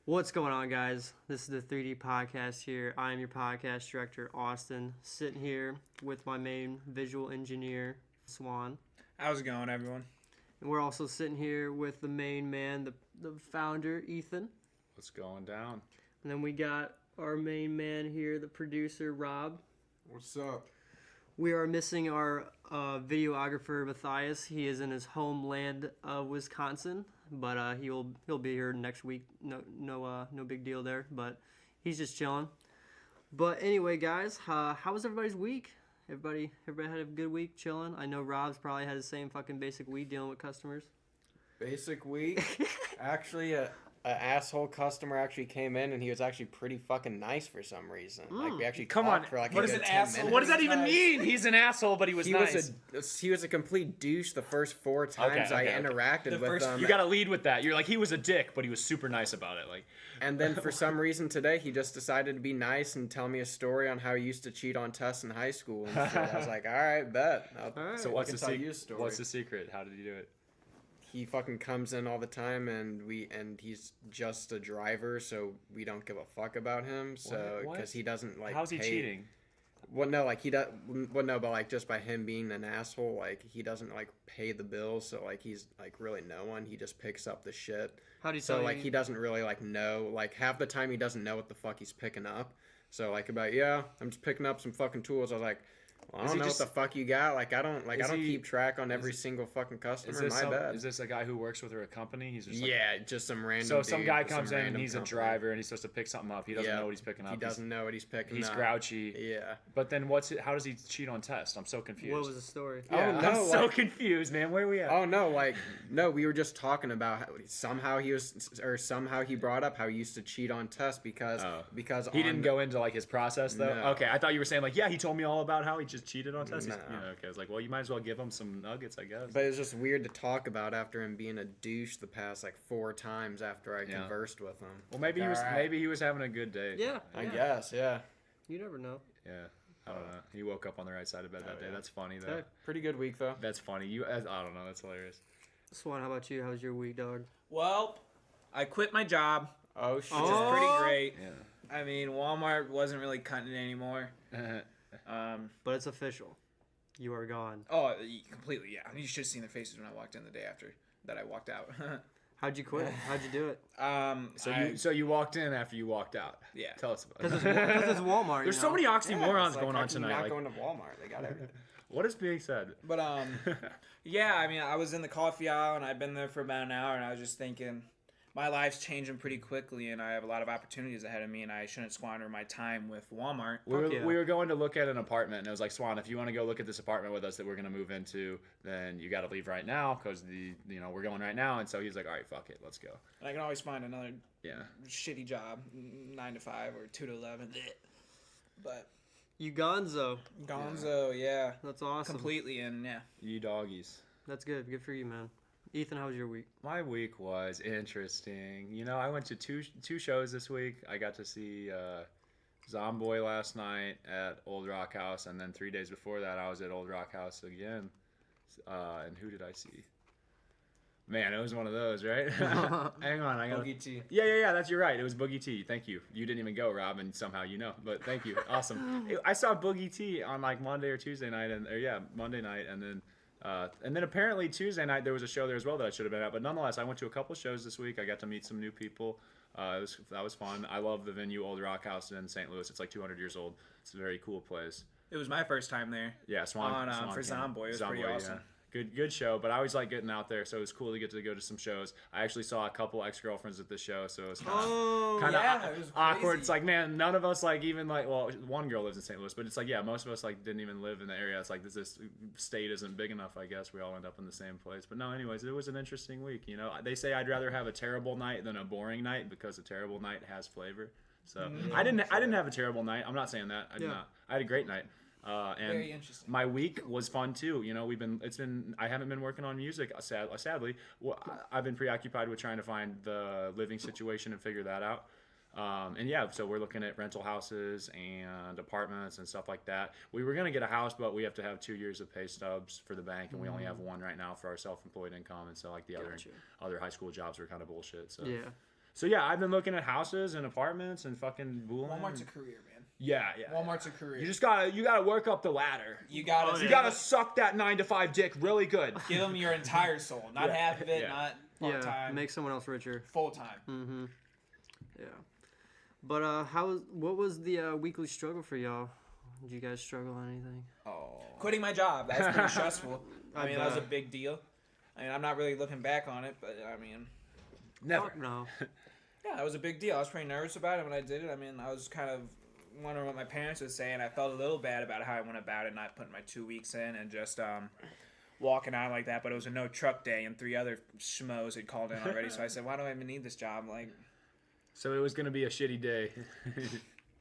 What's going on, guys? This is the 3D Podcast here. I am your podcast director, Austin, sitting here with my main visual engineer, Swan. How's it going, everyone? And we're also sitting here with the main man, the founder, Ethan. What's going down? And then we got our main man here, the producer, Rob. What's up? We are missing our videographer, Matthias. He is in his homeland of Wisconsin, but he'll be here next week. No big deal there. But he's just chilling. But anyway, guys, how was everybody's week? Everybody had a good week chilling. I know Rob's probably had the same fucking basic week dealing with customers. Basic week. Actually, a asshole customer actually came in and he was actually pretty fucking nice for some reason. Like we actually Come on, talked for like what a is good an 10 asshole? minutes. What does that even Nice. mean? He's an asshole, but he was He nice. he was a complete douche the first 4 times I okay. interacted The with first- him. You got to lead with that. You're like, he was a dick, but he was super nice about it. Like, And then for some reason today, he just decided to be nice and tell me a story on how he used to cheat on tests in high school. And shit. I was like, all right, bet. so what's can the tell you a secret? story. What's the secret? How did he do it? He fucking comes in all the time, and he's just a driver, so we don't give a fuck about him. So What? because he doesn't like. How's he pay- cheating? Well, no, like he does. Well, no, but like just by him being an asshole, like he doesn't like pay the bills, so like he's like really no one. He just picks up the shit. How do you So tell like you- he doesn't really like know. Like half the time he doesn't know what the fuck he's picking up. So like about I'm just picking up some fucking tools. I was like, well, I Is don't he know just- what the fuck you got. Like I don't he- keep track on every single fucking customer. My bad. Is this a guy who works with a company? He's just like, Yeah, just some random. So some dude guy with some comes in and random he's a company. driver and he's supposed to pick something up. He doesn't know what he's picking up. He doesn't know what he's picking He's up. grouchy. Yeah. But then how does he cheat on test? I'm so confused. What was the story? Yeah. I'm no, so like- confused, man. Where are we at? Oh no, no, we were just talking about how somehow he brought up how he used to cheat on tests because He didn't go into like his process though. No. Okay, I thought you were saying like, yeah, he told me all about how he just cheated on tests. No. Okay, I was like, well, you might as well give him some nuggets, I guess. But it's just weird to talk about after him being a douche the past like 4 times after I conversed with him. Well, maybe he was having a good day. Yeah, I guess, yeah. You never know. Yeah. I don't know. He woke up on the right side of bed that day. yeah. That's funny though. Hey. Pretty good week though. That's funny. I don't know. That's hilarious. Swan, how about you? How was your week, dog? Well, I quit my job, Oh shit. which is Oh. pretty great. Yeah. I mean, Walmart wasn't really cutting it anymore. But it's official. You are gone. Oh, completely, yeah. You should have seen their faces when I walked in the day after that I walked out. How'd you quit? How'd you do it? So you walked in after you walked out. Yeah. Tell us about Because it. it's Walmart. There's you so know? many Yeah, oxymorons it's like, going how on can you tonight. Not Like, going to Walmart. They got everything. what is being said? But yeah, I mean, I was in the coffee aisle and I'd been there for about an hour, and I was just thinking, my life's changing pretty quickly, and I have a lot of opportunities ahead of me, and I shouldn't squander my time with Walmart. yeah. We were going to look at an apartment, and it was like, Swan, if you want to go look at this apartment with us that we're going to move into, then you got to leave right now because we're going right now. And so he's like, all right, fuck it, let's go. And I can always find another Yeah. shitty job, 9 to 5 or 2 to 11. But You gonzo. Gonzo, yeah, That's awesome. completely, and yeah. You doggies. That's good. Good for you, man. Ethan, how was your week? My week was interesting. You know, I went to two shows this week. I got to see Zomboy last night at Old Rock House, and then 3 days before that, I was at Old Rock House again. And who did I see? Man, it was one of those, right? Hang on, I got Boogie T. Yeah, you're right. It was Boogie T. Thank you. You didn't even go, Rob, and somehow you know. But thank you. Awesome. I saw Boogie T on like Monday or Tuesday night, Monday night, and then apparently Tuesday night there was a show there as well that I should have been at. But nonetheless, I went to a couple shows this week. I got to meet some new people. That was fun. I love the venue, Old Rock House in St. Louis. It's like 200 years old. It's a very cool place. It was my first time there. Yeah, Swan For came. Zomboy. It was pretty awesome. Yeah. Good show, but I always like getting out there, so it was cool to get to go to some shows. I actually saw a couple ex-girlfriends at the show, so it was kind of yeah, it was awkward. crazy. It's like, man, none of us like even like, well, one girl lives in St. Louis, but it's like, yeah, most of us like didn't even live in the area. It's like this state isn't big enough, I guess. We all end up in the same place. But no, anyways, it was an interesting week. You know, they say I'd rather have a terrible night than a boring night because a terrible night has flavor. So I didn't have a terrible night. I'm not saying that. I did not. I had a great night. And Very interesting. my week was fun too. You know, I haven't been working on music, sadly. Well, I've been preoccupied with trying to find the living situation and figure that out. And yeah, so we're looking at rental houses and apartments and stuff like that. We were going to get a house, but we have to have 2 years of pay stubs for the bank, and we only have one right now for our self-employed income. And so like the Gotcha. other high school jobs are kind of bullshit. So Yeah. So yeah, I've been looking at houses and apartments and fucking Boolean. Walmart's a career, man. Yeah. Walmart's a career. You just gotta work up the ladder. You gotta. Oh, You yeah. gotta suck that 9 to 5 dick really good. give them your entire soul, not Yeah. half of it, Yeah. not part Yeah, time, make someone else richer. full time. Yeah. But what was the weekly struggle for y'all? Did you guys struggle on anything? Quitting my job, that's pretty stressful. I I mean, that was a bet. big deal. I mean, I'm not really looking back on it, but I mean, Never. Fuck no. yeah, it was a big deal. I was pretty nervous about it when I did it. I mean, I was kind of wondering what my parents would say, and I felt a little bad about how I went about it, not putting my 2 weeks in and just walking out like that. But it was a no truck day, and 3 other schmoes had called in already. So I said, why do I even need this job? Like, So it was gonna be a shitty day.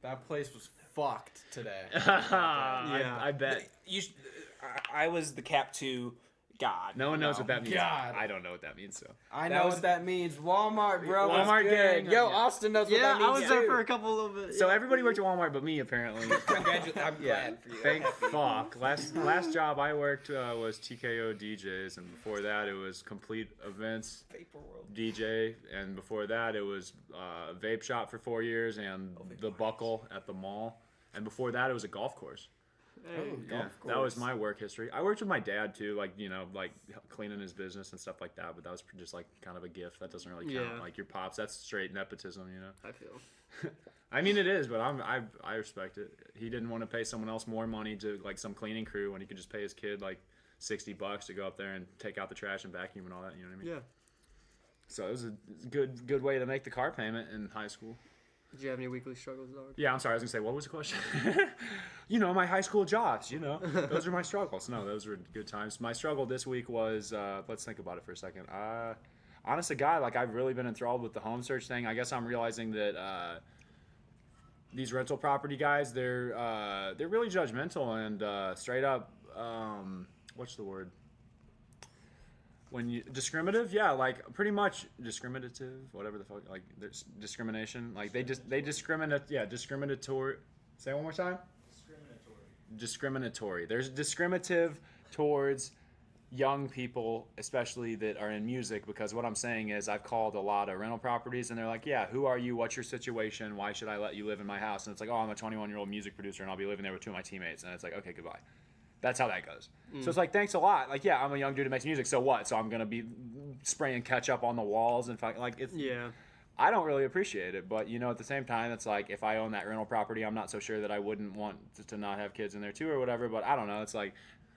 That place was fucked today. Yeah. I bet. I was the Cap 2 god. No one knows what that means. God. I don't know what that means. So I That know was- what that means. Walmart, bro. Walmart Walmart gang. gang. Yo, Yeah. Austin knows what Yeah, that means. I was there too. for a couple of it. so everybody worked at Walmart but me apparently. Congratulations. I'm Yeah. glad for you. Thank fuck. Last job I worked was TKO DJs, and before that it was Complete Events Vapor World. DJ, and before that it was Vape Shop for 4 years and the Buckle at the mall, and before that it was a golf course. Yeah, that was my work history. I worked with my dad too, like like cleaning his business and stuff like that. But that was just like kind of a gift. That doesn't really count. Yeah. Like your pops, that's straight nepotism, I feel. I mean, it is, but I respect it. He didn't want to pay someone else more money to like some cleaning crew when he could just pay his kid like $60 to go up there and take out the trash and vacuum and all that. You know what I mean? Yeah. So it was a good way to make the car payment in high school. Did you have any weekly struggles, dog? Yeah, I'm sorry. I was gonna say, what was the question? My high school jobs. Those are my struggles. No, those were good times. My struggle this week was, let's think about it for a second. Honest to God, like I've really been enthralled with the home search thing. I guess I'm realizing that these rental property guys, they're really judgmental and straight up. What's the word? When you discriminative, yeah, like pretty much discriminative, whatever the fuck, like there's discrimination, like they discriminate, yeah, discriminatory. Say it one more time. Discriminatory. There's discriminative towards young people, especially that are in music, because what I'm saying is I've called a lot of rental properties and they're like, yeah, who are you? What's your situation? Why should I let you live in my house? And it's like, oh, I'm a 21-year-old music producer and I'll be living there with 2 of my teammates. And it's like, okay, goodbye. That's how that goes. So it's like, thanks a lot. Like, yeah, I'm a young dude who makes music. So what? So I'm gonna be spraying ketchup on the walls and like it's. Yeah. I don't really appreciate it, but at the same time, it's like if I own that rental property, I'm not so sure that I wouldn't want to not have kids in there too or whatever. But I don't know. It's like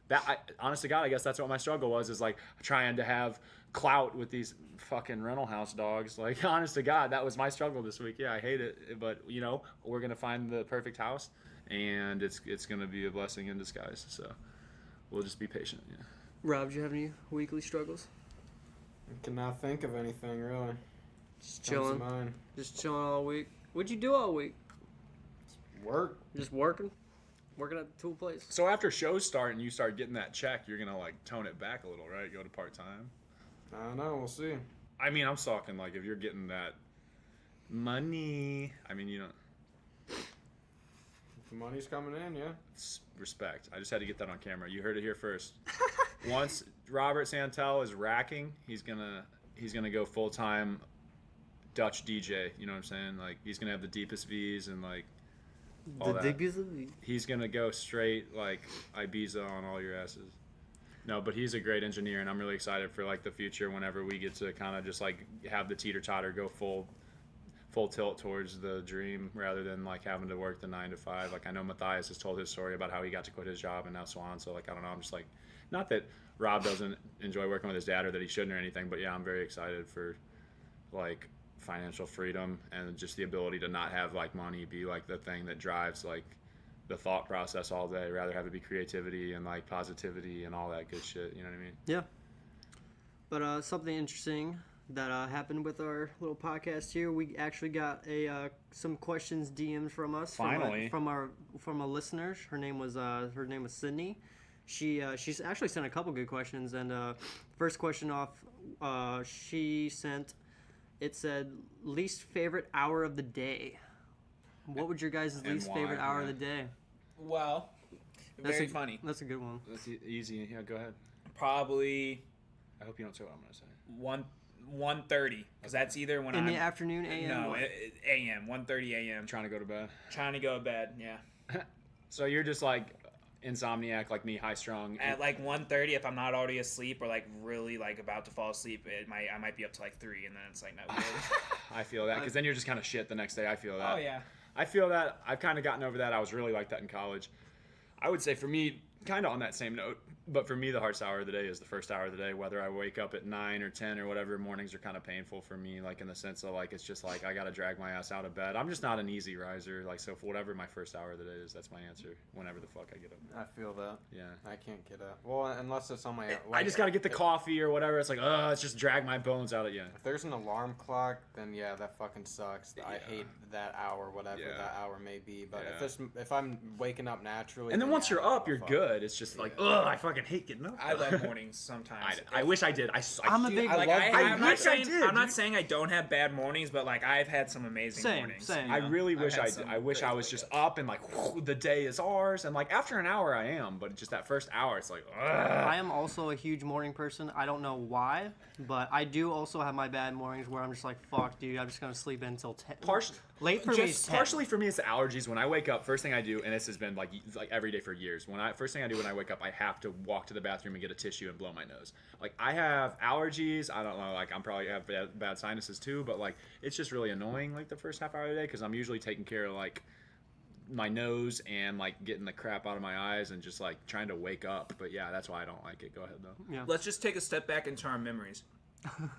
that. Honest to God, I guess that's what my struggle was. Is like trying to have clout with these fucking rental house dogs. Like, honest to God, that was my struggle this week. Yeah, I hate it, but we're gonna find the perfect house. And it's going to be a blessing in disguise. So we'll just be patient. Yeah. Rob, do you have any weekly struggles? I cannot think of anything really. Just Comes to chilling. mind. Just chilling all week. What'd you do all week? Work. Just working? Working at the tool place? So after shows start and you start getting that check, you're going to like tone it back a little, right? Go to part-time. I don't know. We'll see. I mean, I'm talking like if you're getting that money, I mean, The money's coming in, yeah. respect. I just had to get that on camera. You heard it here first. Once Robert Santel is racking, he's gonna go full-time Dutch DJ. You know what I'm saying? Like he's gonna have the deepest V's and like all The that. diggers of the... He's gonna go straight like Ibiza on all your asses. No, but he's a great engineer, and I'm really excited for like the future. Whenever we get to kind of just like have the teeter-totter go full tilt towards the dream rather than like having to work the 9 to 5. Like I know Matthias has told his story about how he got to quit his job and now Swan. So like I don't know. I'm just like, not that Rob doesn't enjoy working with his dad or that he shouldn't or anything, but yeah, I'm very excited for like financial freedom and just the ability to not have like money be like the thing that drives like the thought process all day. Rather have it be creativity and like positivity and all that good shit. You know what I mean? Yeah. But something interesting that happened with our little podcast here. We actually got some questions DM'd from us. Finally. From a listener. Her name was Sydney. She's actually sent a couple good questions, and first question off she sent, it said least favorite hour of the day. What would your guys' And least why, favorite hour of yeah. the day? Well, very funny. That's a good one. That's easy. Yeah, go ahead. Probably I hope you don't say what I'm gonna say. 1:30, because that's either when In I'm the afternoon, a.m. no what? a.m. 1:30 a.m. Trying to go to bed. trying to go to bed. Yeah, So you're just like insomniac, like me, high strung. at like 1:30, if I'm not already asleep or like really like about to fall asleep, I might be up to like 3, and then it's like no good. I feel that because then you're just kind of shit the next day. I feel that. Oh yeah. I feel that. I've kind of gotten over that. I was really like that in college. I would say for me, kind of on that same note, but for me, the hardest hour of the day is the first hour of the day. Whether I wake up at 9 or 10 or whatever, mornings are kind of painful for me, like in the sense of like it's just like I gotta drag my ass out of bed. I'm just not an easy riser, like so. For whatever my first hour of the day is, that's my answer. Whenever the fuck I get up. I feel that. Yeah. I can't get up. Well, unless it's on my. I just gotta get the coffee or whatever. It's like, let's just drag my bones out of you. If there's an alarm clock, then yeah, that fucking sucks. I Yeah. hate that hour, whatever Yeah. that hour may be. But Yeah. if I'm waking up naturally, And then once yeah, you're up, you're fuck. good. It's just like, Yeah. I fucking hate getting up. I love mornings sometimes. I wish I did. I'm a do- big- I, like, I I'm wish not I saying, did, I'm not dude. saying I don't have bad mornings, but like I've had some amazing Same, mornings. same. I you know? really I've wish had I did. some I wish I crazy was just wake-ups. up and like, the day is ours. And like after an hour, I am. But just that first hour, it's like, I am also a huge morning person. I don't know why, but I do also have my bad mornings where I'm just like, fuck, dude, I'm just gonna sleep in until 10. Late for me is 10. Partially for me, it's the allergies. When I wake up, first thing I do, and this has been like every day for years. First thing I do when I wake up, I have to walk to the bathroom and get a tissue and blow my nose. Like I have allergies. I don't know. Like I'm probably have bad sinuses too. But like it's just really annoying. Like the first half hour of the day because I'm usually taking care of like my nose and like getting the crap out of my eyes and just like trying to wake up. But yeah, that's why I don't like it. Go ahead though. Yeah. Let's just take a step back into our memories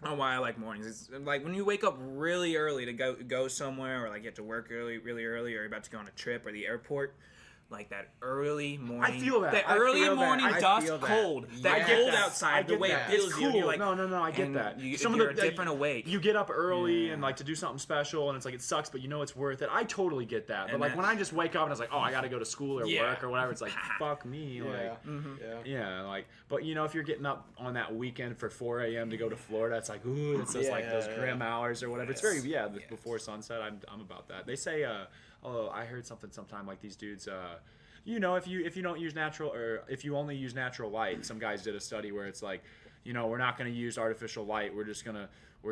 on why I like mornings. It's like when you wake up really early to go somewhere, or like you have to work really early, or you're about to go on a trip or the airport. Like that early morning. feel that. I early feel that. morning I dusk, feel that. cold. Yeah. That I get cold that. outside, the way that. it feels It's you. And cool. you're like, No, I get and that. You're different awake. You get up early and like to do something special, and it's like it sucks, but you know it's worth it. I totally get that. But And like that- when I just wake up and it's like, I got to go to school or Yeah. work or whatever, it's like, fuck me. Yeah. Like, Yeah. yeah, like, but you know, if you're getting up on that weekend for 4 a.m. to go to Florida, it's like, ooh, it's just like those grim hours or whatever. It's very, before sunset. I'm about that. They say, I heard something sometime like these dudes, you know, if you don't use natural, or if you only use natural light, some guys did a study where it's like, you know, we're not going to use artificial light. We're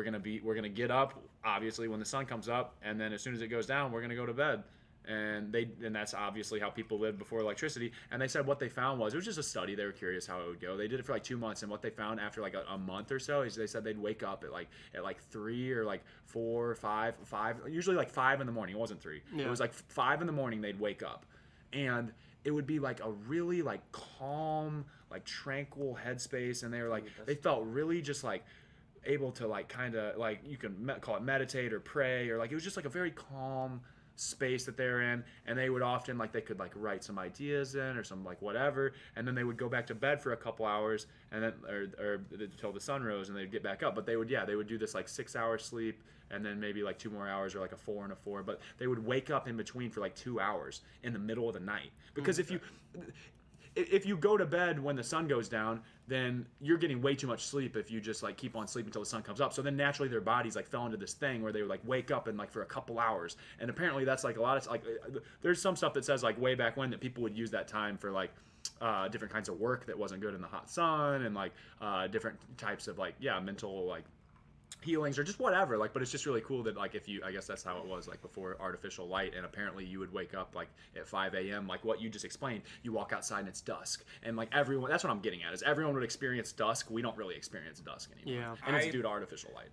gonna get up obviously when the sun comes up, and then as soon as it goes down, we're gonna go to bed. And that's obviously how people lived before electricity. And they said what they found was, it was just a study. They were curious how it would go. They did it for like 2 months, and what they found after like a month or so is they said they'd wake up at like 3 or like 4 or 5, usually like 5 in the morning. It wasn't 3. Yeah. It was like 5 in the morning they'd wake up, and it would be like a really like calm, like tranquil headspace, and they were like, they felt really just like able to like kind of like, you can call it meditate or pray, or like it was just like a very calm space that they're in. And they would often like, they could like write some ideas in or some like whatever, and then they would go back to bed for a couple hours, and then or until the sun rose, and they'd get back up. But they would do this like 6-hour sleep, and then maybe like 2 more hours, or like a 4 and a 4. But they would wake up in between for like 2 hours in the middle of the night, because if you go to bed when the sun goes down, then you're getting way too much sleep if you just like keep on sleeping until the sun comes up. So then naturally their bodies like fell into this thing where they would like wake up and like for a couple hours. And apparently that's like a lot of like, there's some stuff that says like way back when that people would use that time for like different kinds of work that wasn't good in the hot sun, and like different types of like mental like healings or just whatever, like, but it's just really cool that like, if you, I guess that's how it was like before artificial light, and apparently you would wake up like at 5 a.m. like what you just explained. You walk outside and it's dusk, and like everyone, that's what I'm getting at, is everyone would experience dusk. We don't really experience dusk anymore. Yeah. And it's due to artificial light.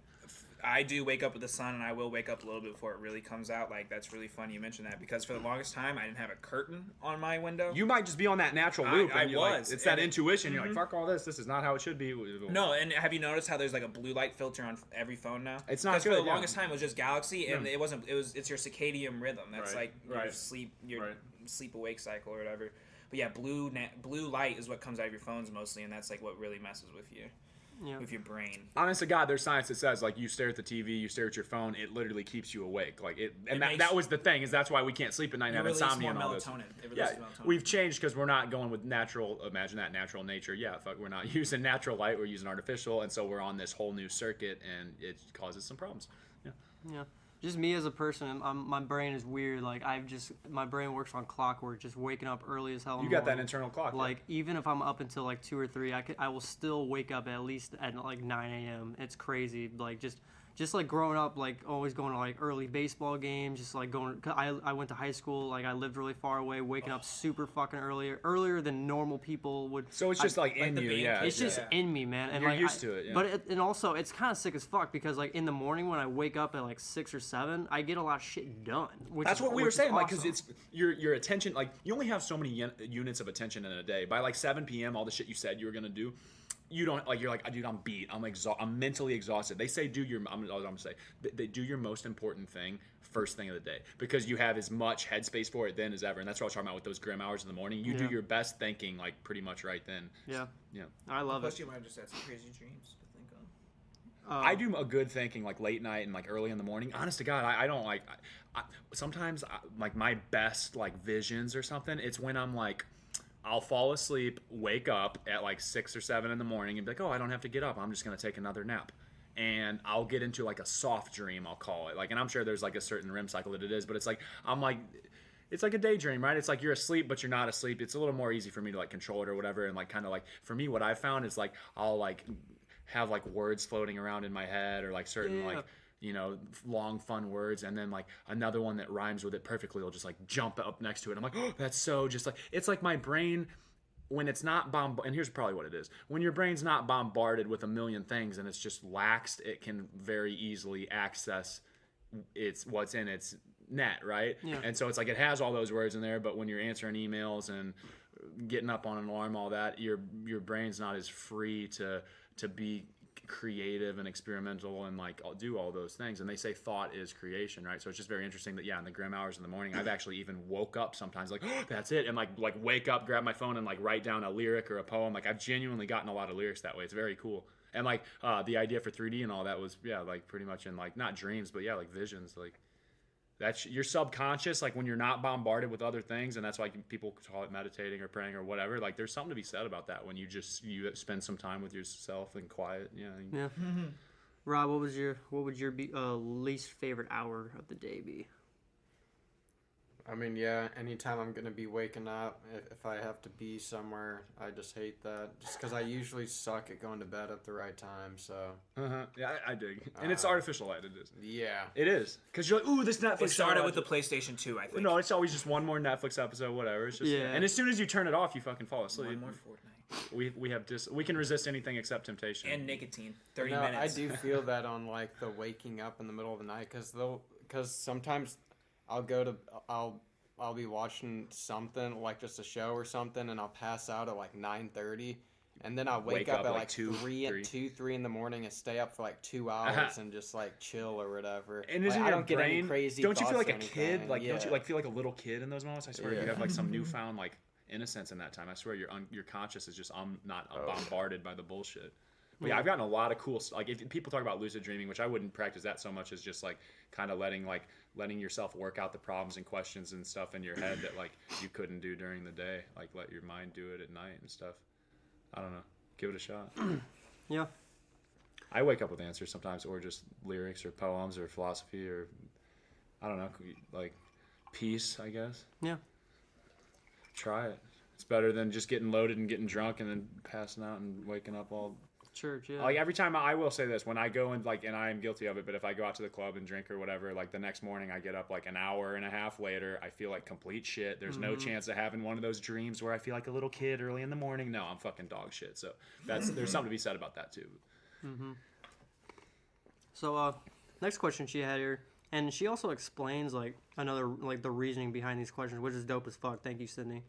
I do wake up with the sun, and I will wake up a little bit before it really comes out. Like, that's really funny you mentioned that, because for the longest time I didn't have a curtain on my window. You might just be on that natural loop. I and you're like, was, it's that and it- intuition. You're like, fuck all this. This is not how it should be. No, and have you noticed how there's like a blue light filter on every phone now? It's not Because for good, the yeah. longest time it was just Galaxy, and Yeah. it wasn't. It's your circadian rhythm. That's Right, like right, your sleep awake cycle or whatever. But yeah, blue light is what comes out of your phones mostly, and that's like what really messes with you. Yeah. With your brain. Honest to God, there's science that says like, you stare at the TV, you stare at your phone, it literally keeps you awake. Like it, and It makes- that was the thing, is that's why we can't sleep at night and You have release insomnia more and all this. melatonin. It Yeah, releases melatonin. we've changed because we're not going with natural. Imagine that, natural nature. Yeah, fuck, we're not using natural light. We're using artificial, and so we're on this whole new circuit, and it causes some problems. Yeah. Yeah. Just me as a person, my brain is weird. Like my brain works on clockwork, just waking up early as hell. In You the got that morning. internal clock. yeah. Like even if I'm up until like 2 or 3, I will still wake up at least at like 9 a.m. It's crazy. Like just like growing up, like always going to like early baseball games, just like going. 'Cause I went to high school, like I lived really far away, waking up super fucking earlier than normal people would. So it's just like in the you, band yeah. It's just Yeah. in me, man. And You're like, used to it, yeah. But and also, it's kind of sick as fuck because like in the morning when I wake up at like 6 or 7, I get a lot of shit done. That's what we were saying, like, because awesome. it's your attention, like, you only have so many units of attention in a day. By like 7 p.m., all the shit you said you were gonna do, you don't like. You're like, dude, I'm beat. I'm mentally exhausted. They say I'm gonna say they do your most important thing first thing of the day because you have as much headspace for it then as ever, and that's what I was talking about with those grim hours in the morning. You do Yeah. your best thinking like pretty much right then. Yeah, Yeah. I love Plus, it. you might have just had some crazy dreams to think of. I do a good thinking like late night and like early in the morning. Honest to God, I don't like. Sometimes like my best like visions or something. It's when I'm like, I'll fall asleep, wake up at like 6 or 7 in the morning, and be like, oh, I don't have to get up. I'm just gonna take another nap, and I'll get into like a soft dream. I'll call it like, and I'm sure there's like a certain REM cycle that it is, but it's like I'm like. It's like a daydream, right? It's like you're asleep, but you're not asleep. It's a little more easy for me to like control it or whatever. And like kind of like for me, what I've found is like I'll like have like words floating around in my head or like certain Yeah. like long fun words, and then like another one that rhymes with it perfectly will just like jump up next to it. I'm like, oh, that's so just like it's like my brain when it's not and here's probably what it is. When your brain's not bombarded with a million things and it's just laxed, it can very easily access what's in its net, right? Yeah. And so it's like it has all those words in there, but when you're answering emails and getting up on an alarm, all that, your brain's not as free to be creative and experimental and like I'll do all those things. And they say thought is creation, right? So it's just very interesting that in the grim hours in the morning, I've actually even woke up sometimes like, oh, that's it, and like wake up, grab my phone and like write down a lyric or a poem. Like I've genuinely gotten a lot of lyrics that way. It's very cool. And like the idea for 3D and all that was like pretty much in like not dreams but like visions. Like that's your subconscious, like when you're not bombarded with other things, and that's why people call it meditating or praying or whatever. Like there's something to be said about that when you spend some time with yourself and quiet. Yeah. Rob, what would your least favorite hour of the day be? I mean, yeah, anytime I'm going to be waking up, if I have to be somewhere, I just hate that. Just because I usually suck at going to bed at the right time, so. Yeah, I dig. And it's artificial light, it is. Yeah. It is. Because you're like, ooh, this Netflix It started show, with the PlayStation 2, I think. No, it's always just one more Netflix episode, whatever. It's just, Yeah. And as soon as you turn it off, you fucking fall asleep. One more Fortnite. We have we can resist anything except temptation. And nicotine. 30 No, minutes. I do feel that on like the waking up in the middle of the night because sometimes I'll be watching something like just a show or something and I'll pass out at like 9:30 and then I'll wake up at like 3 in the morning and stay up for like 2 hours and just like chill or whatever. And like, isn't I your don't get any brain, crazy don't you feel thoughts like or a kid? anything. Like yeah. don't you like feel like a little kid in those moments? I swear you Yeah. have like some newfound like innocence in that time. I swear your conscious is just not bombarded by the bullshit. But yeah, I've gotten a lot of cool like if people talk about lucid dreaming, which I wouldn't practice that so much as just like kind of letting yourself work out the problems and questions and stuff in your head that like you couldn't do during the day. Like let your mind do it at night and stuff. I don't know. Give it a shot. Yeah. I wake up with answers sometimes, or just lyrics or poems or philosophy or I don't know, like peace, I guess. Yeah. Try it. It's better than just getting loaded and getting drunk and then passing out and waking up all. Church, yeah. Like every time I will say this, when I go and like, and I am guilty of it, but if I go out to the club and drink or whatever, like the next morning I get up like an hour and a half later, I feel like complete shit. There's no chance of having one of those dreams where I feel like a little kid early in the morning. No, I'm fucking dog shit. So there's something to be said about that too. So, next question she had here, and she also explains like another like the reasoning behind these questions, which is dope as fuck. Thank you, Sydney.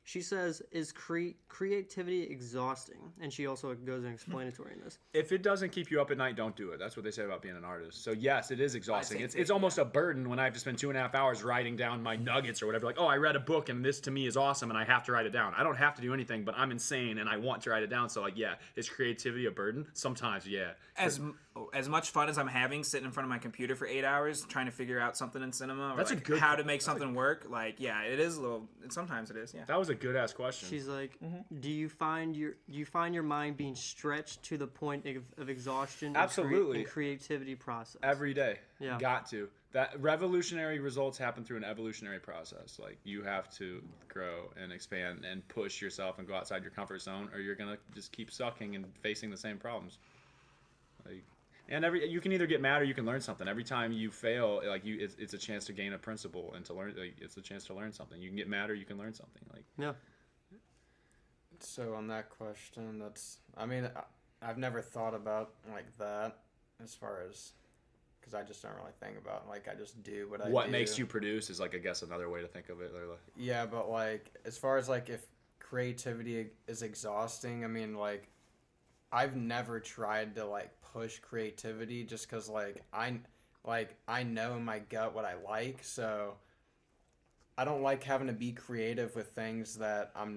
She says, is creativity exhausting? And she also goes in explanatory in this. If it doesn't keep you up at night, don't do it. That's what they say about being an artist. So yes, it is exhausting. say It's almost a burden when I have to spend 2.5 hours writing down my nuggets or whatever. Like, oh, I read a book and this to me is awesome and I have to write it down. I don't have to do anything, but I'm insane and I want to write it down. So like, yeah, is creativity a burden? Sometimes, yeah. As much fun as I'm having sitting in front of my computer for 8 hours trying to figure out something in cinema or That's a like good- how to make something work, like yeah, it is a little. Sometimes it is, yeah. That was a good ass question. She's like, do you find your mind being stretched to the point of exhaustion? Absolutely. In creativity process. Every day. Yeah. Got to. That revolutionary results happen through an evolutionary process. Like, you have to grow and expand and push yourself and go outside your comfort zone, or you're gonna just keep sucking and facing the same problems. Like, and you can either get mad or you can learn something. Every time you fail, like, it's a chance to gain a principle and to learn. Like, it's a chance to learn something. You can get mad or you can learn something. Like, Yeah. So on that question, I've never thought about like that as far as, because I just don't really think about, like, I just do what I do. what makes you produce is, like, I guess another way to think of it. Like, Yeah, but like as far as like if creativity is exhausting, I mean, like, I've never tried to like push creativity just because like I know in my gut what I like, so I don't like having to be creative with things that I'm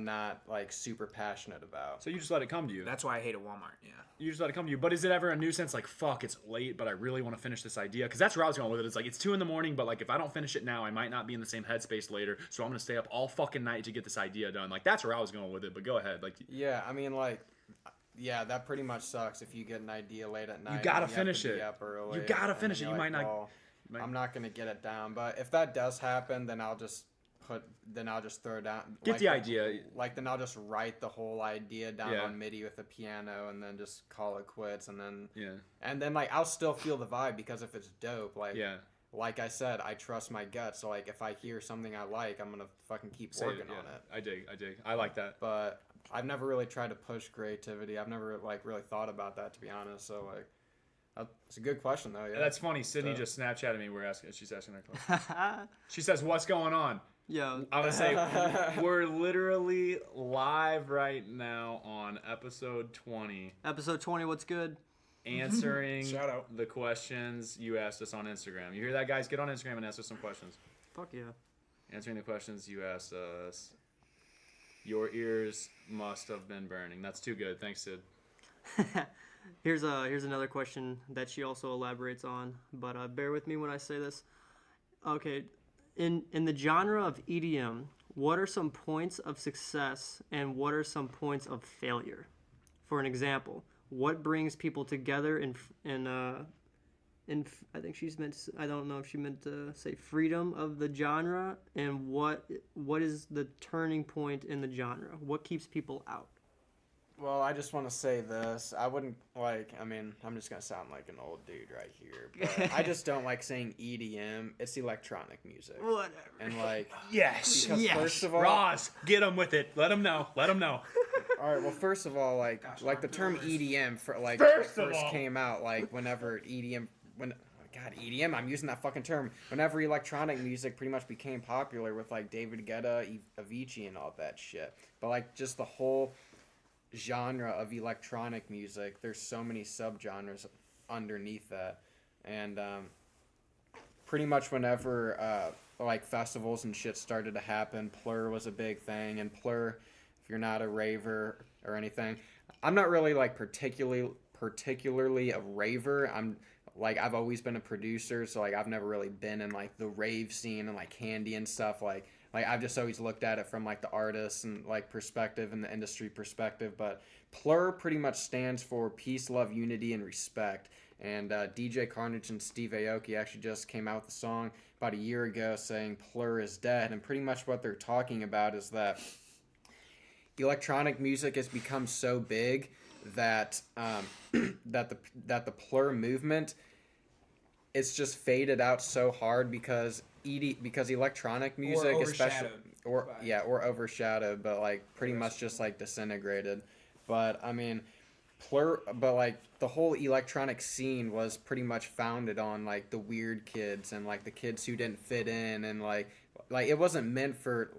not like super passionate about. so you just let it come to you. That's why I hate Walmart. Yeah. You just let it come to you. But is it ever a nuisance? Like, fuck, it's late, but I really want to finish this idea. Because that's where I was going with it. It's like, it's 2 a.m, but like, if I don't finish it now, I might not be in the same headspace later. So I'm going to stay up all fucking night to get this idea done. Like, that's where I was going with it. But go ahead. Like, Yeah, I mean, like, yeah, that pretty much sucks if you get an idea late at night. gotta and have finish to be it. up early, You gotta and finish then it. you're You like, might not- "Well, might- I'm not gonna get it down." But if that does happen, then I'll just throw down. get the idea. Like, then I'll just write the whole idea down Yeah. on MIDI with the piano, and then just call it quits. Yeah. And then like I'll still feel the vibe, because if it's dope, like Yeah. like I said, I trust my gut. So like if I hear something I like, I'm gonna fucking keep Say working it, yeah. on it. I dig. I like that. But I've never really tried to push creativity. I've never like really thought about that, to be honest. So like, it's a good question though. Yeah. That's funny. Sydney So- just Snapchatted me. She's asking her question. She says, "What's going on?" Yo. I'm gonna say we're literally live right now on episode 20, Episode 20. What's good? answering Shout out. the questions you asked us on Instagram. You hear that, guys? Get on Instagram and ask us some questions. Fuck yeah. Answering the questions you asked us. Your ears must have been burning. That's too good. Thanks, Sid. Here's another question that she also elaborates on, but bear with me when I say this. Okay, in the genre of EDM, what are some points of success and what are some points of failure? For an example, what brings people together in I think she's meant to, I don't know if she meant to say freedom of the genre, and what is the turning point in the genre? What keeps people out? Well, I just want to say this. I wouldn't like. I mean, I'm just gonna sound like an old dude right here, but I just don't like saying EDM. It's electronic music, Whatever. and like, Yes. because Yes. first of all, Roz, get him with it. Let him know. Let him know. all right. Well, first of all, like the term EDM for like First of first all. came out, like whenever God, EDM, I'm using that fucking term. Whenever electronic music pretty much became popular with like David Guetta, Avicii, and all that shit. But like just the whole genre of electronic music, there's so many subgenres underneath that, and pretty much whenever like festivals and shit started to happen, Plur was a big thing. And Plur, if you're not a raver or anything, I'm not really like particularly a raver. I've always been a producer, so like I've never really been in like the rave scene and like Candy and stuff. Like I've just always looked at it from like the artist and like perspective and the industry perspective. But Plur pretty much stands for peace, love, unity, and respect. And DJ Carnage and Steve Aoki actually just came out with a song about a year ago saying Plur is dead. And pretty much what they're talking about is that electronic music has become so big that that the Plur movement, it's just faded out so hard because electronic music, especially or overshadowed, but like pretty much just like disintegrated. But I mean, like the whole electronic scene was pretty much founded on like the weird kids and like the kids who didn't fit in, and like it wasn't meant for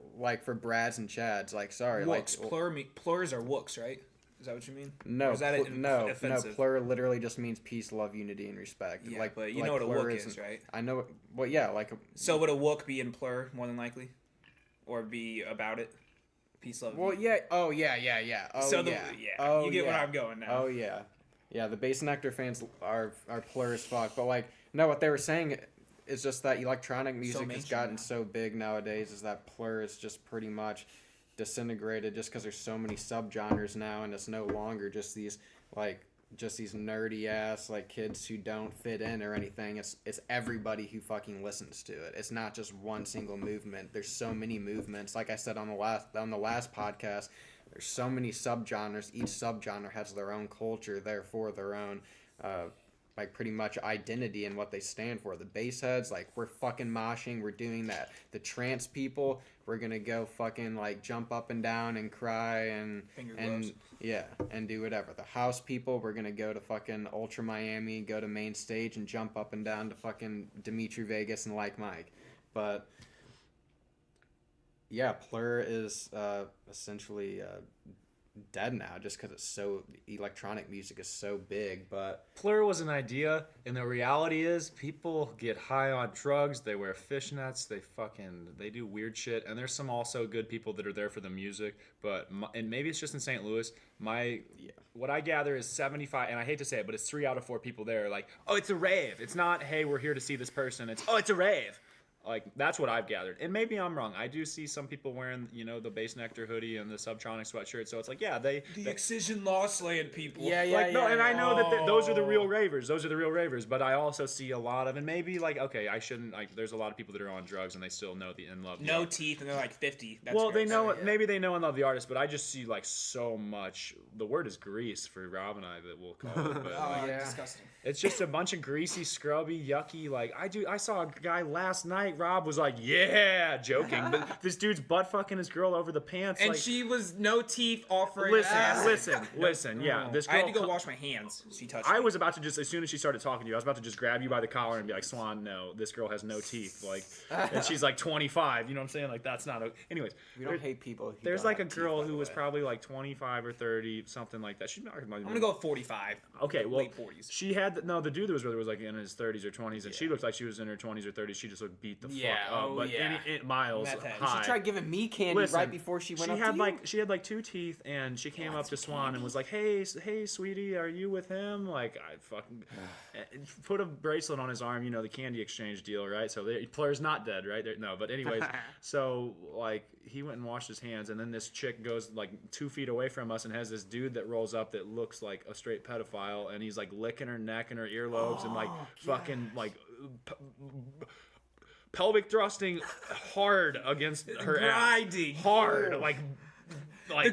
Brads and Chads. Like, sorry, Wooks. like Plurs are wooks, right? Is that what you mean? no, Or is that offensive? Plur literally just means peace, love, unity, and respect. Yeah, like, but you like know what a Plur wook isn't- is, right? I know. Well, yeah, like So would a wook be in Plur more than likely, or be about it? Peace, love. well, yeah. Oh, yeah. Oh, So yeah. yeah, Oh, you get yeah. where I'm going now. Oh yeah, yeah. The Bass Nectar fans are Plur as fuck, but like no, what they were saying it's just that electronic music has mainstream gotten now. so big nowadays. Is that Plur is just pretty much disintegrated just because there's so many subgenres now, and it's no longer just these nerdy ass like kids who don't fit in or anything. It's everybody who fucking listens to it. It's not just one single movement. There's so many movements. Like I said on the last podcast, there's so many subgenres. Each subgenre has their own culture, therefore their own like pretty much identity and what they stand for. The bass heads, like, we're fucking moshing, we're doing that. The trance people, we're gonna go fucking like jump up and down and cry and Finger gloves. yeah, and do whatever. The house people, we're gonna go to fucking Ultra Miami, go to main stage and jump up and down to fucking Dimitri Vegas and Like Mike. But yeah, Plur is essentially dead now just because it's so electronic music is so big. But Plur was an idea, and the reality is people get high on drugs, they wear fishnets, they do weird shit, and there's some also good people that are there for the music, but and maybe it's just in St. Louis. What I gather is 75, and I hate to say it, but it's 3 out of 4 people there are like, oh, it's a rave. It's not, hey, we're here to see this person. It's, oh, it's a rave. Like, that's what I've gathered. And maybe I'm wrong. I do see some people wearing, the Bass Nectar hoodie and the Subtronic sweatshirt. So it's like, yeah, The Excision Lost Land people. and I know that those are the real ravers. Those are the real ravers. But I also see a lot of, and maybe like, okay, I shouldn't, like, there's a lot of people that are on drugs and they still know and love the No art. teeth, and they're like 50. That's Well, gross. they know it. Maybe they know and love the artist, but I just see like so much. The word is grease for Rob and I that we'll call it. But Oh, Yeah. disgusting. it's just a bunch of greasy, scrubby, yucky. Like I saw a guy last night. Rob was like, "Yeah," joking, but this dude's butt fucking his girl over the pants. And like, she was no teeth, offering ass. listen. Yeah, this girl. I had to go wash my hands. She touched me. I was about to just, as soon as she started talking to you, I was about to just grab you by the collar and be like, Swan, no, this girl has no teeth. Like, and she's like 25. You know what I'm saying? Like, that's not. Anyways, we don't hate people. Who there's don't like a have teeth, girl by the who was way. probably like 25 or 30, something like that. She's not. I'm gonna go 45. Okay, well, late 40s. she had the dude that was with her was like in his 30s or 20s, and she looked like she was in her 20s or 30s. She just looked beat the Yeah, fuck up, oh, but yeah. miles Meth head. high. She tried giving me candy Listen, right before she went up had to like you. she had like 2 teeth, and she came up to Swan and was like, "Hey, sweetie, are you with him?" Like, I fucking put a bracelet on his arm, the candy exchange deal, right? So Plur's not dead, right? No, but anyways, so like he went and washed his hands, and then this chick goes like 2 feet away from us and has this dude that rolls up that looks like a straight pedophile, and he's like licking her neck and her earlobes and like fucking like. Pelvic thrusting hard against her Grinding. ass. Hard. Like The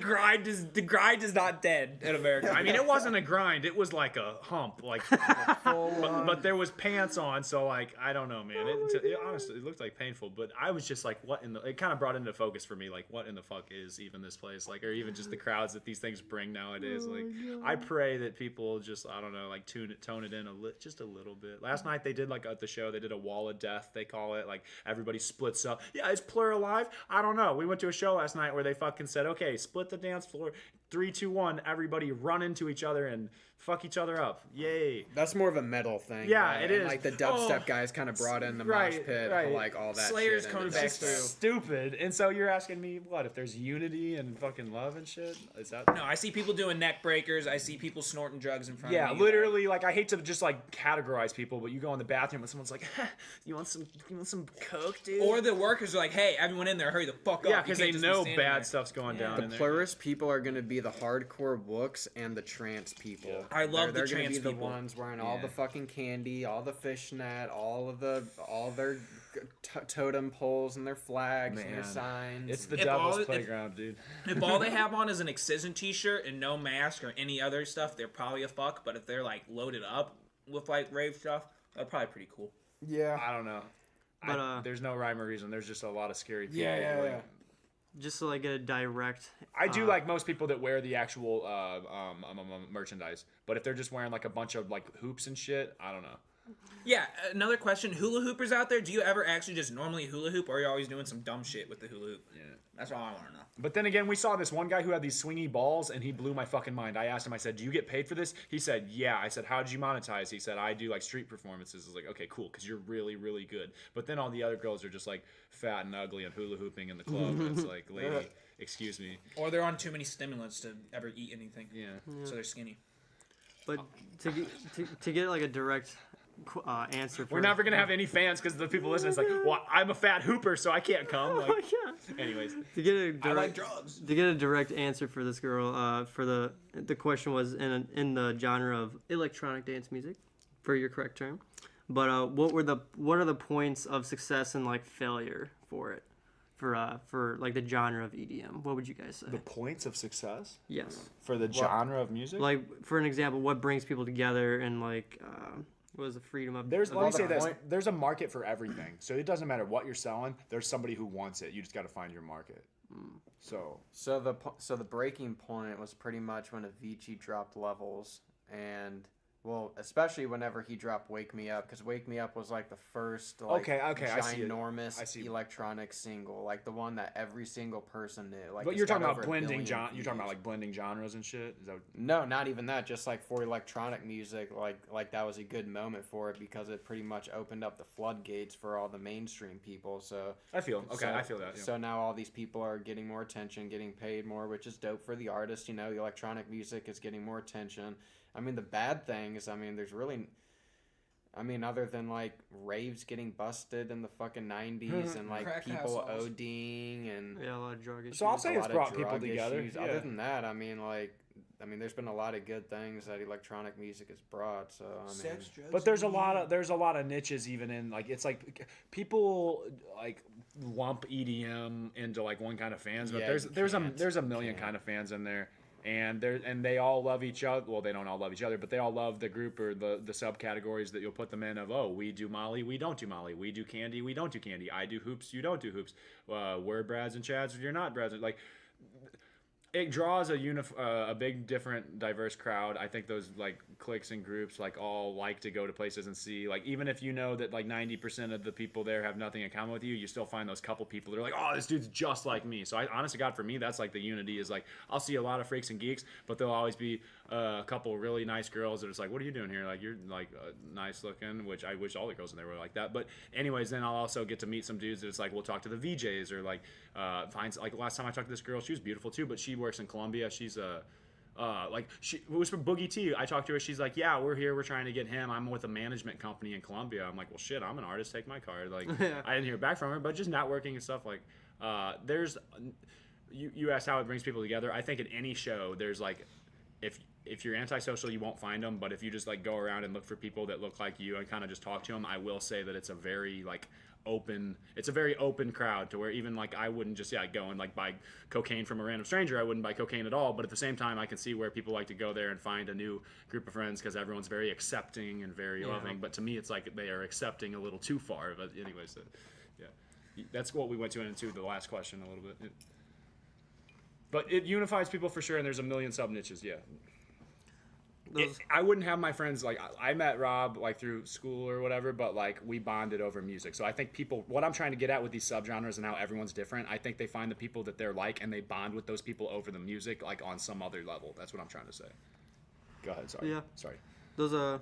grind is not dead in America. I mean, it wasn't a grind. It was like a hump. Like, but there was pants on, so like I don't know, man. It honestly, it looked like painful. But I was just like, what in the? It kind of brought into focus for me, like, what in the fuck is even this place? Like, or even just the crowds that these things bring nowadays. Like, I pray that people just, I don't know, like tone it in just a little bit. Last night they did like at the show, they did a wall of death. They call it, like everybody splits up. Yeah, is Plur alive? I don't know. We went to a show last night where they fucking said, okay, split the dance floor, 3, 2, 1, everybody run into each other and fuck each other up. Yay. That's more of a metal thing. Yeah, right? it And, is. like the dubstep guys kind of brought in the Right, mosh pit, right. like all that. Slayer's shit coming into back dubstep. through. Stupid. And so you're asking me what if there's unity and fucking love and shit? Is that No, I see people doing neck breakers. I see people snorting drugs in front Yeah, of me. literally, like I hate to just like categorize people, but you go in the bathroom and someone's like, you want some coke, dude? Or the workers are like, hey, everyone in there, hurry the fuck up. yeah, You because can't they just be know standing bad there. stuff's going down The in there. plurist people are going to be the hardcore books and the trance people. Yeah. I love the they're gonna trance be the people. ones wearing all Yeah. the fucking candy, all the fishnet, all their totem poles and their flags and their Man, signs. It's the If devil's all- if- playground, dude. If all they have on is an Excision t-shirt and no mask or any other stuff, they're probably a fuck. But if they're like loaded up with like rave stuff, they're probably pretty cool. yeah. I don't know. But, there's no rhyme or reason. There's just a lot of scary people. Yeah. like, Just to like get a direct. I do like most people that wear the actual merchandise, but if they're just wearing like a bunch of like hoops and shit, I don't know. Yeah, another question: hula hoopers out there? Do you ever actually just normally hula hoop, or are you always doing some dumb shit with the hula hoop? Yeah. That's all I want to know. But then again, we saw this one guy who had these swingy balls, and he blew my fucking mind. I asked him, I said, do you get paid for this? He said, yeah. I said, how did you monetize? He said, I do like street performances. I was like, okay, cool, because you're really, really good. But then all the other girls are just like fat and ugly and hula hooping in the club. And it's like, lady, excuse me. Or they're on too many stimulants to ever eat anything, Yeah. so they're skinny. But to get like a direct answer. For We're never gonna have any fans because the people listening is like, well, I'm a fat hooper, so I can't come. Like, Yeah. anyways, To get a I like direct, drugs. to get a direct answer for this girl, for the question was in the genre of electronic dance music, for your correct term. But what are the points of success and like failure for it, for like the genre of EDM? What would you guys say? The points of success Yes. for the genre of music. Like for an example, what brings people together and like what is the freedom of? There's of let me the say this. point- There's a market for everything, so it doesn't matter what you're selling. There's somebody who wants it. You just got to find your market. So So the breaking point was pretty much when Avicii dropped Levels, and well, especially whenever he dropped Wake Me Up, because Wake Me Up was like the first Okay, I see it. ginormous I see. electronic single, like the one that every single person knew. Like, but it's you're got talking about over a blending billion You're talking about views. like blending genres and shit. Is that No, not even that. Just like for electronic music, like that was a good moment for it because it pretty much opened up the floodgates for all the mainstream people. So I feel okay. so- I feel that. Yeah. So now all these people are getting more attention, getting paid more, which is dope for the artist. You know, the electronic music is getting more attention. I mean, the bad thing is, I mean, there's really, I mean, other than like raves getting busted in the fucking 90s and like Crack people households. ODing and Yeah, a lot of drug issues. So I'll say a it's lot of brought people drug together. issues. Yeah. Other than that, I mean, there's been a lot of good things that electronic music has brought. So I mean, Sex, drugs, But there's a and lot of niches even in like it's like people like lump EDM into like one kind of fans, but Yeah, there's you there's a million can't. kind of fans in there. And they all love each other. Well, they don't all love each other, but they all love the group or the subcategories that you'll put them in. Of we do Molly, we don't do Molly. We do candy, we don't do candy. I do hoops, you don't do hoops. We're Brads and Chads, you're not Brads. Like it draws a big, different, diverse crowd. I think those like cliques and groups like all like to go to places and see. Like even if you know that like 90% of the people there have nothing in common with you, you still find those couple people that are like, oh, this dude's just like me. So I honestly, God, for me, that's like the unity is like I'll see a lot of freaks and geeks, but there'll always be a couple really nice girls that are just like, what are you doing here? Like you're like nice looking, which I wish all the girls in there were like that. But anyways, then I'll also get to meet some dudes that it's like we'll talk to the VJs or like finds like last time I talked to this girl, she was beautiful too, but she works in Columbia. She's it was for Boogie T. I talked to her. She's like, yeah, we're here. We're trying to get him. I'm with a management company in Columbia. I'm like, well, shit, I'm an artist. Take my card. Like, Yeah. I didn't hear back from her, but just networking and stuff. Like, you asked how it brings people together. I think at any show, there's like, if you're antisocial, you won't find them. But if you just like go around and look for people that look like you and kind of just talk to them, I will say that it's a very like it's a very open crowd to where even like I wouldn't just go and like buy cocaine from a random stranger. I wouldn't buy cocaine at all, but at the same time I can see where people like to go there and find a new group of friends because everyone's very accepting and very loving. But to me it's like they are accepting a little too far. But anyways, that's what we went into the last question a little bit. But it unifies people for sure, and there's a million sub niches. I wouldn't have my friends like I met Rob like through school or whatever, but like we bonded over music. So I think what I'm trying to get at with these subgenres and how everyone's different, I think they find the people that they're like and they bond with those people over the music like on some other level. That's what I'm trying to say. Go ahead. Sorry. Yeah. Sorry. Those are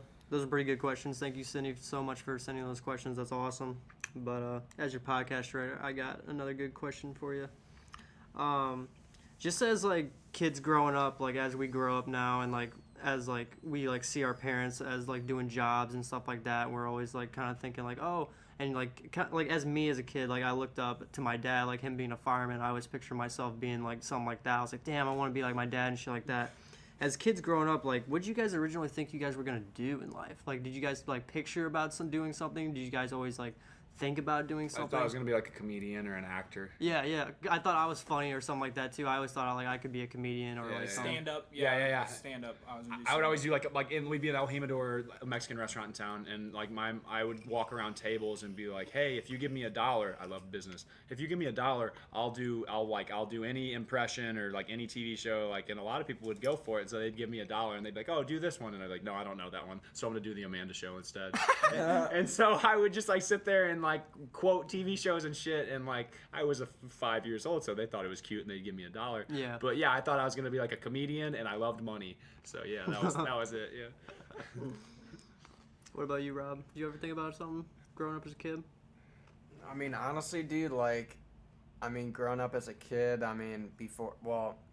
pretty good questions. Thank you, Cindy, so much for sending those questions. That's awesome. But as your podcast writer, I got another good question for you. Just as like kids growing up, like as we grow up now, and like as like we like see our parents as like doing jobs and stuff like that, we're always like kind of thinking like, oh, and like as me as a kid, like I looked up to my dad, like him being a fireman. I always picture myself being like something like that. I was like, damn, I want to be like my dad and shit like that. As kids growing up, like, what did you guys originally think you guys were gonna do in life? Like, did you guys like picture about doing something? Did you guys always like think about doing I something? thought I was gonna be like a comedian or an actor. Yeah. I thought I was funny or something like that too. I always thought like I could be a comedian or like something. Stand up. Yeah. Stand up. I would always do like we'd be at El Jimador, a Mexican restaurant in town, and like I would walk around tables and be like, hey, if you give me $1, I love business. If you give me $1, I'll do any impression or like any TV show, like, and a lot of people would go for it, so they'd give me $1 and they'd be like, oh, do this one, and I'd be like, no, I don't know that one, so I'm gonna do the Amanda Show instead. and so I would just like sit there and like quote TV shows and shit, and like I was 5 years old, so they thought it was cute and they'd give me $1. Yeah. But yeah, I thought I was gonna be like a comedian, and I loved money. So yeah, that was it. Yeah. What about you, Rob? Did you ever think about something growing up as a kid? I mean, honestly, dude, like, I mean, growing up as a kid, I mean,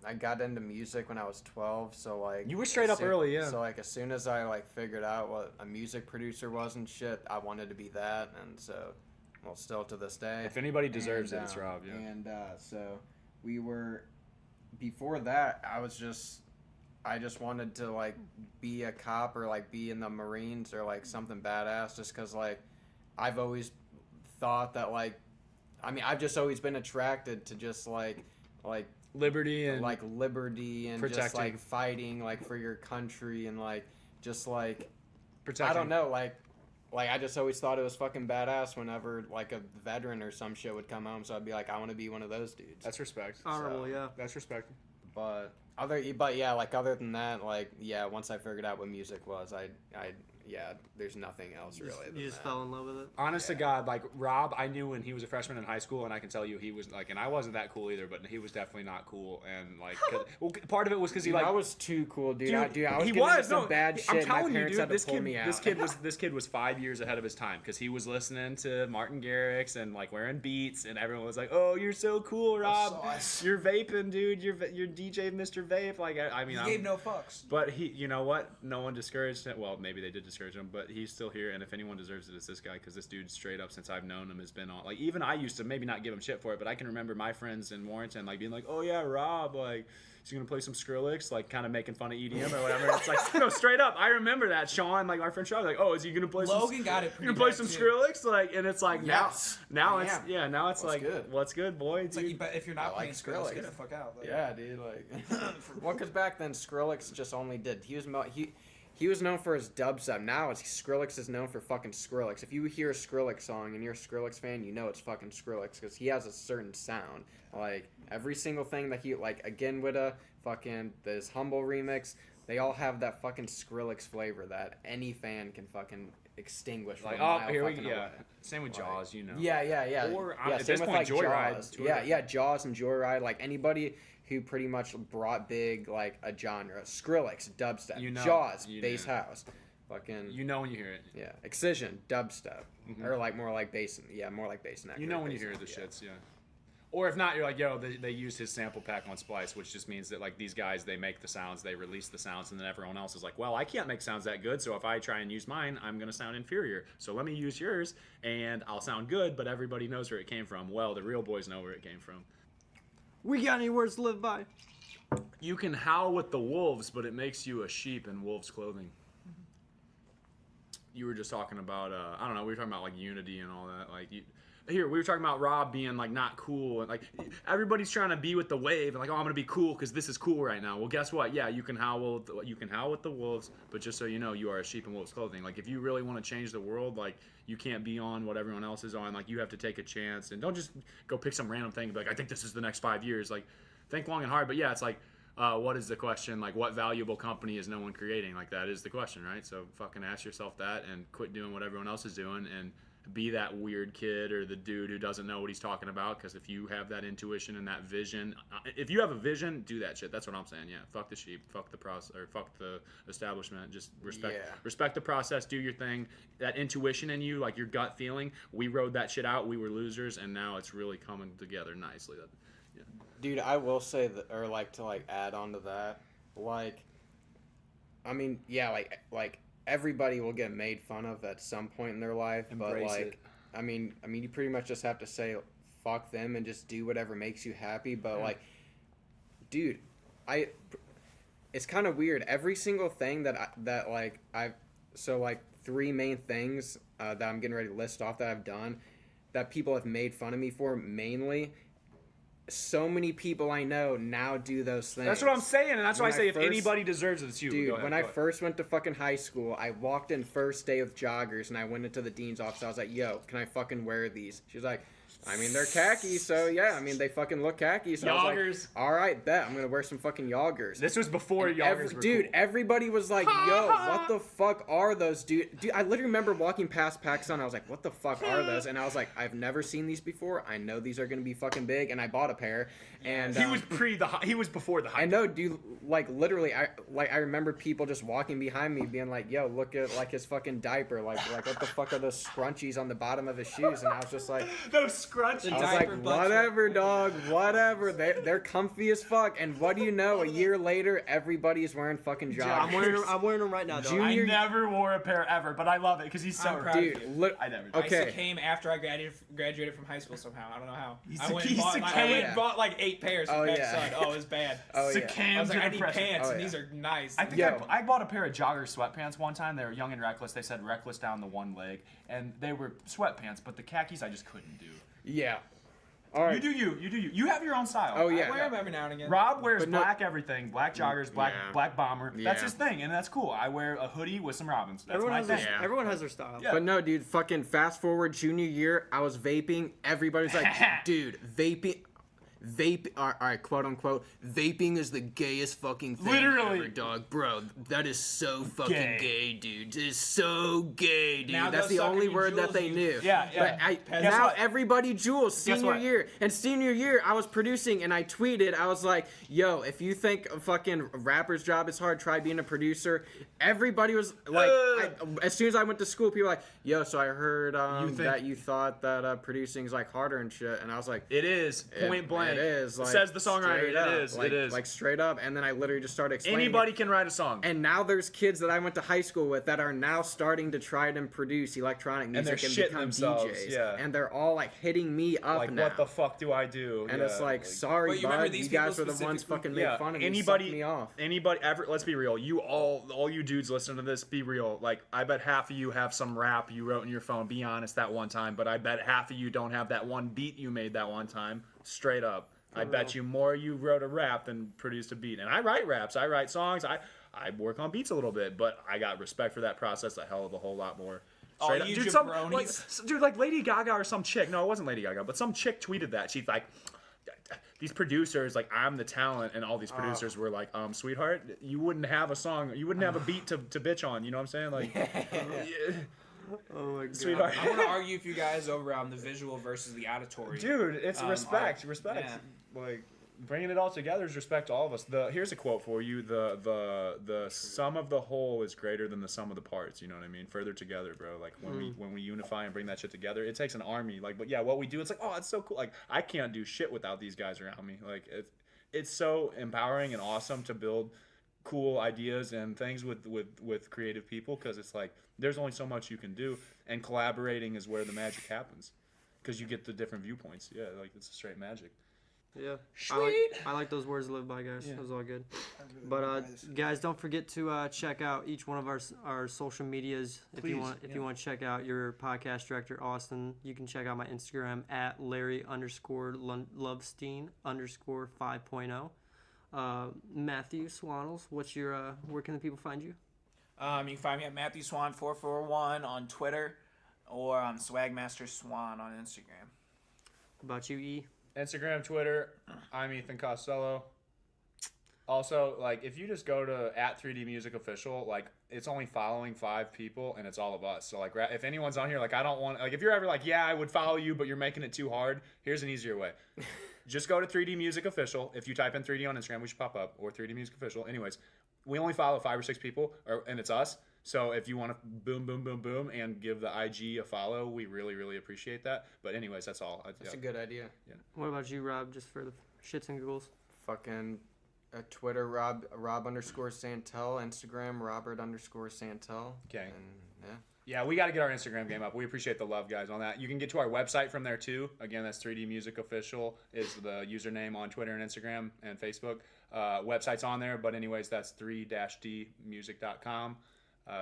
I got into music when I was 12, so like You were straight up early, yeah. So like as soon as I like figured out what a music producer was and shit, I wanted to be that, and so, well, still to this day. If anybody deserves And, it, it's Rob. Yeah. And so we were, before that, I just wanted to like be a cop or like be in the Marines or like something badass, just because like I've always thought that like, I mean, I've just always been attracted to just like Liberty and like liberty and just protecting. like fighting like for your country and like just like protecting. I don't know, like I just always thought it was fucking badass whenever like a veteran or some shit would come home, so I'd be like, I want to be one of those dudes. That's respect. Honorable, yeah. That's respect. But yeah, like other than that, like yeah, once I figured out what music was, yeah, there's nothing else really. You just fell in love with it. Honest to God, like Rob, I knew when he was a freshman in high school, and I can tell you he was like, and I wasn't that cool either, but he was definitely not cool, and like, well, part of it was because he Dude, like. I was too cool, dude. Dude, I was he getting into was some bad I'm shit. My telling you, parents dude. had to This pull kid, me out. this kid was 5 years ahead of his time because he was listening to Martin Garrix and like wearing Beats, and everyone was like, "Oh, you're so cool, Rob. sauce. You're vaping, dude. You're DJ, Mr. Vape." Like, I mean, He gave no fucks. But he, you know what? No one discouraged him. Well, maybe they did discourage him, but he's still here. And if anyone deserves it, it's this guy, because this dude, straight up, since I've known him, has been on. Like, even I used to maybe not give him shit for it, but I can remember my friends in Warrenton like being like, "Oh yeah, Rob, like, is he gonna play some Skrillex?" Like, kind of making fun of EDM or whatever. It's like, no, straight up, I remember that. Sean, like my friend Sean, like, "Oh, is he gonna play Logan some? got it You pretty gonna play bad, some too. Skrillex?" Like, and it's like Yes, now I it's am. yeah, now it's What's like, good? what's good, boy? It's Dude. like, but if you're not I like playing Skrillex, Skrillex. get the fuck out. Like, Yeah, dude. Like, well, because back then Skrillex just only did. He was known for his dubstep. Now Skrillex is known for fucking Skrillex. If you hear a Skrillex song and you're a Skrillex fan, you know it's fucking Skrillex because he has a certain sound. Like every single thing that he like, again with a fucking this Humble remix, they all have that fucking Skrillex flavor that any fan can fucking extinguish. Like, from a oh, mile here we fucking go. Yeah. away. Same with Like, Jaws, you know. Yeah. Or, yeah, at same this with, point, like, Joyride, Jaws. to a Yeah, Jaws and Joyride. Like anybody who pretty much brought big like a genre. Skrillex, dubstep. You know, Jaws, you bass know. house. Fucking You know when you hear it. yeah. Excision, dubstep, or like more like bass. Yeah, more like bass and You know when you hear the shits, yeah. Or if not, you're like, yo, they used his sample pack on Splice, which just means that like these guys, they make the sounds, they release the sounds, and then everyone else is like, well, I can't make sounds that good, so if I try and use mine, I'm gonna sound inferior. So let me use yours, and I'll sound good, but everybody knows where it came from. Well, the real boys know where it came from. We got any words to live by? You can howl with the wolves, but it makes you a sheep in wolves' clothing. You were just talking about, I don't know, we were talking about like unity and all that. Like, we were talking about Rob being like not cool, and like everybody's trying to be with the wave and like, oh, I'm gonna be cool because this is cool right now. Well, guess what? Yeah, you can howl with the wolves, but just so you know, you are a sheep in wolves' clothing. Like, if you really want to change the world, like, you can't be on what everyone else is on. Like, you have to take a chance and don't just go pick some random thing and be like, I think this is the next 5 years. Like, think long and hard. But yeah, it's like, what is the question? Like, what valuable company is no one creating? Like, that is the question, right? So fucking ask yourself that and quit doing what everyone else is doing and be that weird kid or the dude who doesn't know what he's talking about. Because if you have that intuition and that vision, if you have a vision, do that shit. That's what I'm saying. Yeah, fuck the sheep, fuck the process, or fuck the establishment. Just respect the process. Do your thing. That intuition in you, like your gut feeling. We rode that shit out. We were losers, and now it's really coming together nicely. Dude, I will say that, or like to like add on to that, like, I mean, yeah, like everybody will get made fun of at some point in their life, Embrace but like, it. I mean, you pretty much just have to say fuck them and just do whatever makes you happy. But like, dude, it's kind of weird. Every single thing so like 3 main things that I'm getting ready to list off that I've done that people have made fun of me for mainly. So many people I know now do those things. That's what I'm saying, and that's why I When say I if first- anybody deserves it, it's you. Dude, Go ahead, when go I ahead. first went to fucking high school, I walked in first day with joggers, and I went into the dean's office. I was like, yo, can I fucking wear these? She was like, I mean, they're khaki, so yeah, I mean, they fucking look khaki. So I was Joggers. like, all right, bet. I'm going to wear some fucking joggers. This was before joggers were Dude, cool. everybody was like, yo, what the fuck are those, dude? Dude, I literally remember walking past PacSun. I was like, what the fuck are those? And I was like, I've never seen these before. I know these are going to be fucking big. And I bought a pair. And He was before the hype. I know, dude. Like literally, I remember people just walking behind me, being like, "Yo, look at like his fucking diaper. Like what the fuck are those scrunchies on the bottom of his shoes?" And I was just like, Those scrunchies. I was diaper like, butt whatever, dog, whatever. They're comfy as fuck. And what do you know? A year later, everybody's wearing fucking joggers. I'm wearing them right now, dog. I Junior- never wore a pair ever, but I love it because he's so I'm proud Dude, of you. look. I never. Okay. Isa came after I graduated from high school somehow. I don't know how. He I went succumbed. and bought like 8 pairs from Oh, Beck's yeah. son. Oh, it was bad. Oh, yeah. I was like, I to need depression. pants, Oh, and yeah. these are nice. I think Yo. I bought a pair of jogger sweatpants one time. They were young and reckless. They said reckless down the one leg, and they were sweatpants. But the khakis I just couldn't do. Yeah. All right. You do you. You do you. You have your own style. Oh, I yeah. wear them every now and again. Rob wears But no- black everything, black joggers, black Yeah. black bomber. That's Yeah. his thing, and that's cool. I wear a hoodie with some Robins. That's Everyone my has thing. their, Yeah. everyone has their style. Yeah. But no, dude, fucking fast forward junior year, I was vaping. Everybody's like, dude, all right, quote unquote, vaping is the gayest fucking thing Literally. ever, dog. Bro, that is so fucking Gay. gay, dude. It is so gay, dude. Now That's go the suck only on your word that jewels, they you- knew. Yeah, yeah. But Guess now what? everybody jewels senior what? year. And senior year, I was producing and I tweeted, I was like, yo, if you think a fucking rapper's job is hard, try being a producer. Everybody was like, as soon as I went to school, people were like, yo, so I heard think- that you thought that producing is like harder and shit. And I was like, It is point blank. It is. Like, Says the songwriter. straight It up, is. Like, It is. Like straight up. And then I literally just started explaining. Anybody it. can write a song. And now there's kids that I went to high school with that are now starting to try and produce electronic they're music and, shitting become themselves, DJs. yeah. And they're all like hitting me up like, now. what the fuck do I do? And Yeah, it's like, sorry, But you remember bud, these you guys people were the ones specifically- fucking made yeah. fun of me, Anybody, sucked me off. anybody ever? Let's be real. You all you dudes listening to this, be real. Like, I bet half of you have some rap you wrote in your phone. Be honest, that one time. But I bet half of you don't have that one beat you made that one time. Straight up. I bet you more you wrote a rap than produced a beat. And I write raps. I write songs. I work on beats a little bit, but I got respect for that process a hell of a whole lot more. All Straight up. you Dude, jabronis. dude, like Lady Gaga or some chick. No, it wasn't Lady Gaga, but some chick tweeted that. She's like, these producers, like, I'm the talent, and all these producers were like, sweetheart, you wouldn't have a song, you wouldn't have a beat to bitch on. You know what I'm saying? Like, yeah. Oh my god. Sweetheart. I want to argue with you guys over the visual versus the auditory. Dude, it's respect, art. respect. Yeah. Like, bringing it all together is respect to all of us. Here's a quote for you: the sum of the whole is greater than the sum of the parts. You know what I mean? Further together, bro. Like when we unify and bring that shit together, it takes an army. Like, but yeah, what we do, it's like, oh, it's so cool. Like, I can't do shit without these guys around me. Like, it's so empowering and awesome to build cool ideas and things with creative people, because it's like there's only so much you can do, and collaborating is where the magic happens, because you get the different viewpoints. Yeah, like, it's a straight magic. Yeah, I like those words to live by, guys. That was all good. But guys, don't forget to check out each one of our social medias. If you want to check out your podcast director Austin, you can check out my Instagram at Larry_Lovestein_5.0. Matthew Swannels, what's your where can the people find you? You can find me at Matthew Swan 441 on Twitter, or Swagmaster Swan on Instagram. What about you, E? Instagram, Twitter, I'm Ethan Costello. Also, like, if you just go to @3D Music Official, like, it's only following 5 people, and it's all of us. So, like, if anyone's on here, like, I don't want, like, if you're ever like, yeah, I would follow you, but you're making it too hard, here's an easier way. Just go to 3D Music Official. If you type in 3D on Instagram, we should pop up, or 3D Music Official. Anyways, we only follow 5 or 6 people, and it's us. So if you want to boom, boom, boom, boom, and give the IG a follow, we really, really appreciate that. But anyways, that's all. That's a good idea. What about you, Rob? Just for the shits and giggles. Fucking Twitter, Rob_Santel. Instagram, Robert_Santel. Okay. And yeah. Yeah, we got to get our Instagram game up. We appreciate the love, guys, on that. You can get to our website from there, too. Again, that's 3D Music Official is the username on Twitter and Instagram and Facebook. Website's on there, but anyways, that's 3-dmusic.com.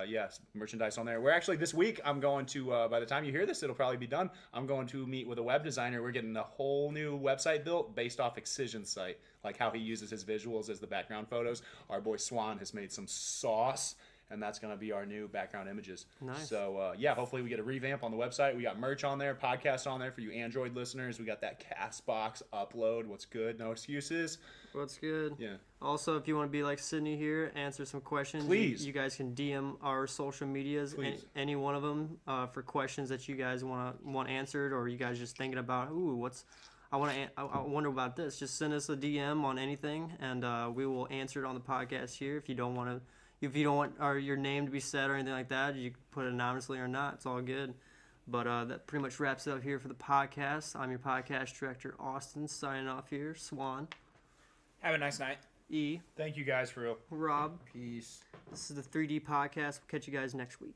Yes, merchandise on there. We're actually, this week, I'm going to, by the time you hear this, it'll probably be done. I'm going to meet with a web designer. We're getting a whole new website built based off Excision's site, like how he uses his visuals as the background photos. Our boy Swan has made some sauce, and that's going to be our new background images. Nice. So, yeah, hopefully we get a revamp on the website. We got merch on there, podcast on there for you Android listeners. We got that Castbox upload. What's good? No excuses. What's good? Yeah. Also, if you want to be like Sydney here, answer some questions. Please. You guys can DM our social medias, any one of them, for questions that you guys want answered, or you guys just thinking about, I wonder about this. Just send us a DM on anything, and we will answer it on the podcast here. If you don't want your name to be said or anything like that, you can put it anonymously or not. It's all good. But that pretty much wraps it up here for the podcast. I'm your podcast director, Austin, signing off here. Swan, Have a nice night. E, Thank you guys for real. Rob. Peace. This is the 3D podcast. We'll catch you guys next week.